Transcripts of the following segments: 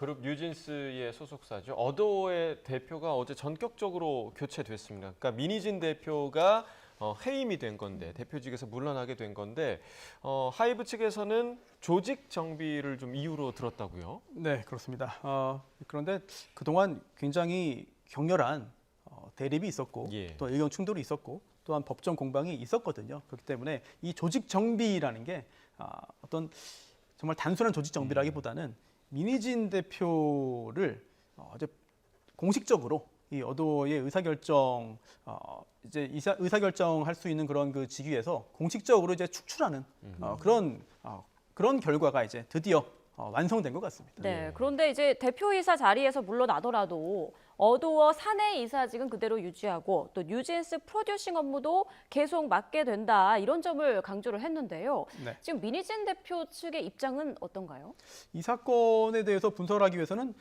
그룹 뉴진스의 소속사죠. 어도어의 대표가 어제 전격적으로 교체됐습니다. 그러니까 민희진 대표가 해임이 된 건데 대표직에서 물러나게 된 건데 하이브 측에서는 조직 정비를 좀 이유로 들었다고요? 네, 그렇습니다. 그런데 그동안 굉장히 격렬한 대립이 있었고 예. 또 의견 충돌이 있었고 또한 법정 공방이 있었거든요. 그렇기 때문에 이 조직 정비라는 게 어떤 정말 단순한 조직 정비라기보다는 민희진 대표를 이제 공식적으로 이 어도의 의사결정 이제 의사결정할 수 있는 그런 그 직위에서 공식적으로 이제 축출하는 그런 결과가 이제 드디어 완성된 것 같습니다. 네, 그런데 이제 대표이사 자리에서 물러나더라도 어도어 사내 이사직은 그대로 유지하고 또 뉴진스 프로듀싱 업무도 계속 맡게 된다 이런 점을 강조를 했는데요. 네. 지금 민희진 대표 측의 입장은 어떤가요? 이 사건에 대해서 분석하기 위해서는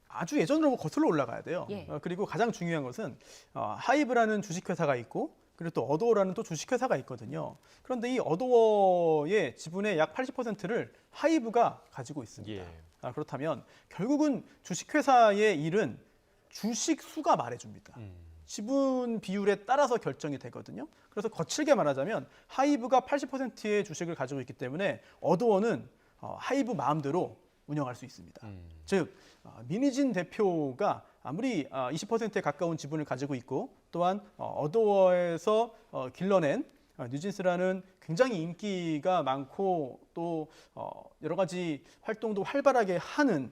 아주 예전으로 거슬러 올라가야 돼요. 예. 그리고 가장 중요한 것은 하이브라는 주식회사가 있고 그리고 또 어도어라는 또 주식회사가 있거든요. 그런데 이 어도어의 지분의 약 80%를 하이브가 가지고 있습니다. 예. 그렇다면 결국은 주식회사의 일은 주식 수가 말해줍니다. 지분 비율에 따라서 결정이 되거든요. 그래서 거칠게 말하자면 하이브가 80%의 주식을 가지고 있기 때문에 어도어는 하이브 마음대로 운영할 수 있습니다. 즉 민희진 대표가 아무리 20%에 가까운 지분을 가지고 있고 또한 어도어에서 길러낸 뉴진스라는 굉장히 인기가 많고 또 여러 가지 활동도 활발하게 하는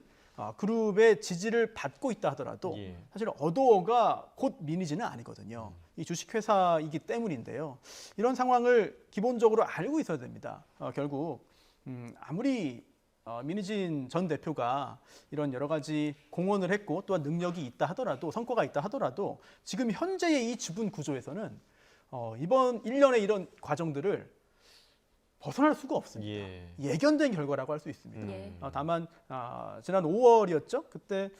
그룹의 지지를 받고 있다 하더라도 예. 사실 어도어가 곧 민희진은 아니거든요. 이 주식회사이기 때문인데요. 이런 상황을 기본적으로 알고 있어야 됩니다. 결국 아무리 민희진 전 대표가 이런 여러 가지 공헌을 했고 또한 능력이 있다 하더라도 성과가 있다 하더라도 지금 현재의 이 지분 구조에서는 이번 1년의 이런 과정들을 벗어날 수가 없습니다. 예. 예견된 결과라고 할 수 있습니다. 예. 다만 지난 5월이었죠. 그때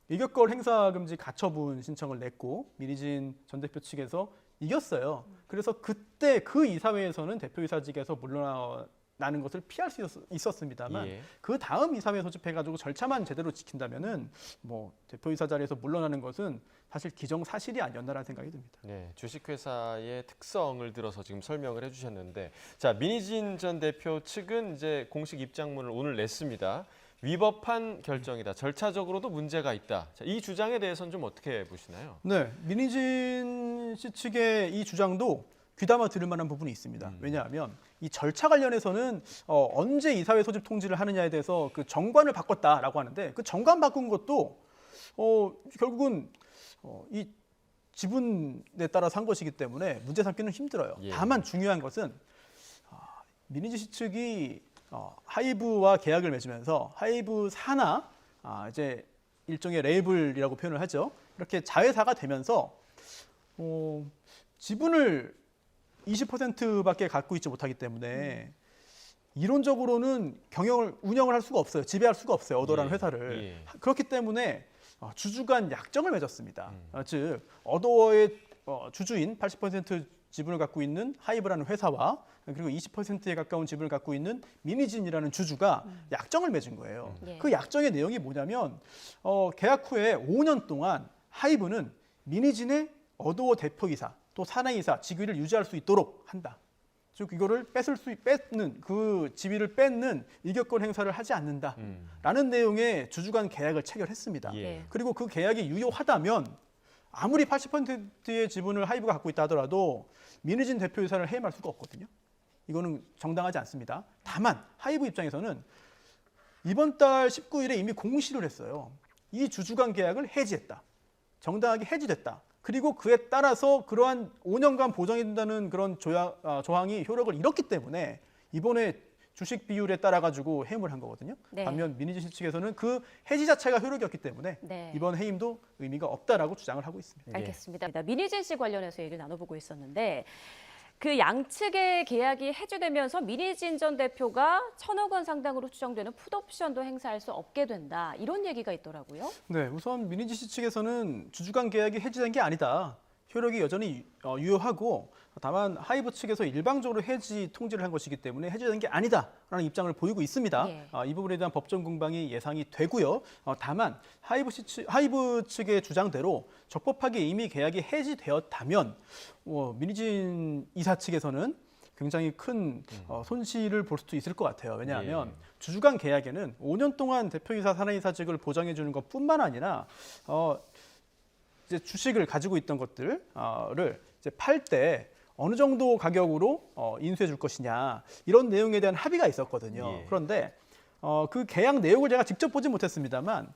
일격걸 행사 금지 가처분 신청을 냈고 민희진 전 대표 측에서 이겼어요. 그래서 그때 그 이사회에서는 대표이사직에서 물러나는 것을 피할 수 있었습니다만 예. 그 다음 이사회 소집해가지고 절차만 제대로 지킨다면은 뭐 대표이사 자리에서 물러나는 것은 사실 기정사실이 아니었나라는 생각이 듭니다. 네, 주식회사의 특성을 들어서 지금 설명을 해주셨는데, 자 민희진 전 대표 측은 이제 공식 입장문을 오늘 냈습니다. 위법한 결정이다. 절차적으로도 문제가 있다. 자, 이 주장에 대해서는 좀 어떻게 보시나요? 네, 민희진 씨 측의 이 주장도 귀담아 들을 만한 부분이 있습니다. 왜냐하면 이 절차 관련해서는 언제 이사회 소집 통지를 하느냐에 대해서 그 정관을 바꿨다라고 하는데 그 정관 바꾼 것도 결국은 이 지분에 따라서 한 것이기 때문에 문제 삼기는 힘들어요. 예. 다만 중요한 것은 민희진 씨 측이 하이브와 계약을 맺으면서 하이브 산하 이제 일종의 레이블이라고 표현을 하죠. 이렇게 자회사가 되면서 지분을 20%밖에 갖고 있지 못하기 때문에 이론적으로는 운영을 할 수가 없어요. 지배할 수가 없어요. 어도라는 예. 회사를. 예. 그렇기 때문에 주주 간 약정을 맺었습니다. 즉 어도어의 주주인 80% 지분을 갖고 있는 하이브라는 회사와 그리고 20%에 가까운 지분을 갖고 있는 민희진이라는 주주가 약정을 맺은 거예요. 예. 그 약정의 내용이 뭐냐면 계약 후에 5년 동안 하이브는 민희진의 어도어 대표이사 또 사내이사 직위를 유지할 수 있도록 한다. 즉 이거를 뺏는 그 지위를 뺏는 일격권 행사를 하지 않는다라는 내용의 주주 간 계약을 체결했습니다. 예. 그리고 그 계약이 유효하다면 아무리 80%의 지분을 하이브가 갖고 있다 하더라도 민희진 대표이사를 해임할 수가 없거든요. 이거는 정당하지 않습니다. 다만 하이브 입장에서는 이번 달 19일에 이미 공시를 했어요. 이 주주 간 계약을 해지했다. 정당하게 해지됐다. 그리고 그에 따라서 그러한 5년간 보장해 준다는 그런 조항이 효력을 잃었기 때문에 이번에 주식 비율에 따라 가지고 해임을 한 거거든요. 네. 반면 민희진 씨 측에서는 그 해지 자체가 효력이 없기 때문에 네. 이번 해임도 의미가 없다라고 주장을 하고 있습니다. 알겠습니다. 민희진 씨 관련해서 얘기를 나눠보고 있었는데 그 양측의 계약이 해지되면서 민희진 전 대표가 1,000억 원 상당으로 추정되는 풋옵션도 행사할 수 없게 된다. 이런 얘기가 있더라고요. 네, 우선 민희진 씨 측에서는 주주 간 계약이 해지된 게 아니다. 효력이 여전히 유효하고 다만 하이브 측에서 일방적으로 해지 통지를 한 것이기 때문에 해지되는 게 아니다라는 입장을 보이고 있습니다. 예. 이 부분에 대한 법정 공방이 예상이 되고요. 다만 하이브 측의 주장대로 적법하게 이미 계약이 해지되었다면 미니진 이사 측에서는 굉장히 큰 손실을 볼 수도 있을 것 같아요. 왜냐하면 주주간 계약에는 5년 동안 대표이사, 사내이사직을 보장해 주는 것뿐만 아니라 이제 주식을 가지고 있던 것들을 이제 팔 때 어느 정도 가격으로 인수해 줄 것이냐 이런 내용에 대한 합의가 있었거든요. 예. 그런데 그 계약 내용을 제가 직접 보진 못했습니다만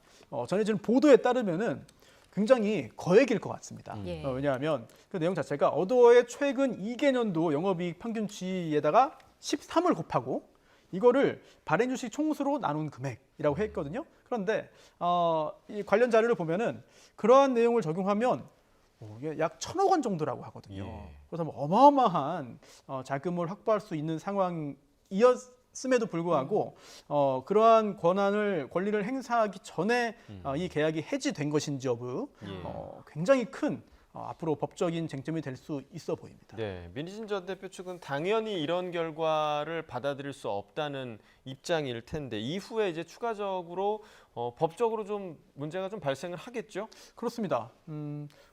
전해지는 보도에 따르면은 굉장히 거액일 것 같습니다. 예. 왜냐하면 그 내용 자체가 어도어의 최근 2개년도 영업이익 평균치에다가 13을 곱하고 이거를 발행 주식 총수로 나눈 금액이라고 했거든요. 그런데 이 관련 자료를 보면은 그러한 내용을 적용하면 이게 약 1,000억 원 정도라고 하거든요. 예. 그래서 뭐 어마어마한 자금을 확보할 수 있는 상황이었음에도 불구하고 그러한 권리를 행사하기 전에 이 계약이 해지된 것인지 여부 예. 굉장히 큰 앞으로 법적인 쟁점이 될 수 있어 보입니다. 네, 민희진 전 대표 측은 당연히 이런 결과를 받아들일 수 없다는 입장일 텐데 이후에 이제 추가적으로 법적으로 좀 문제가 좀 발생을 하겠죠? 그렇습니다.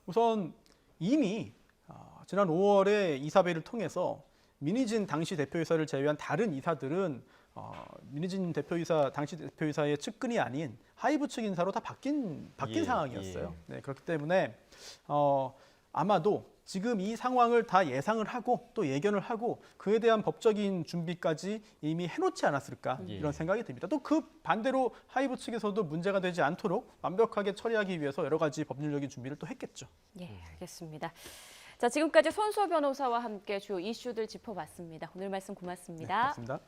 우선 이미 지난 5월에 이사회를 통해서 민희진 당시 대표이사를 제외한 다른 이사들은 민희진 대표이사 당시 대표이사의 측근이 아닌 하이브 측 인사로 다 바뀐 예, 상황이었어요. 네, 그렇기 때문에 아마도 지금 이 상황을 다 예상을 하고 또 예견을 하고 그에 대한 법적인 준비까지 이미 해놓지 않았을까 이런 생각이 듭니다. 또 그 반대로 하이브 측에서도 문제가 되지 않도록 완벽하게 처리하기 위해서 여러 가지 법률적인 준비를 또 했겠죠. 예, 알겠습니다. 자, 지금까지 손수호 변호사와 함께 주요 이슈들 짚어봤습니다. 오늘 말씀 고맙습니다. 네, 고맙습니다.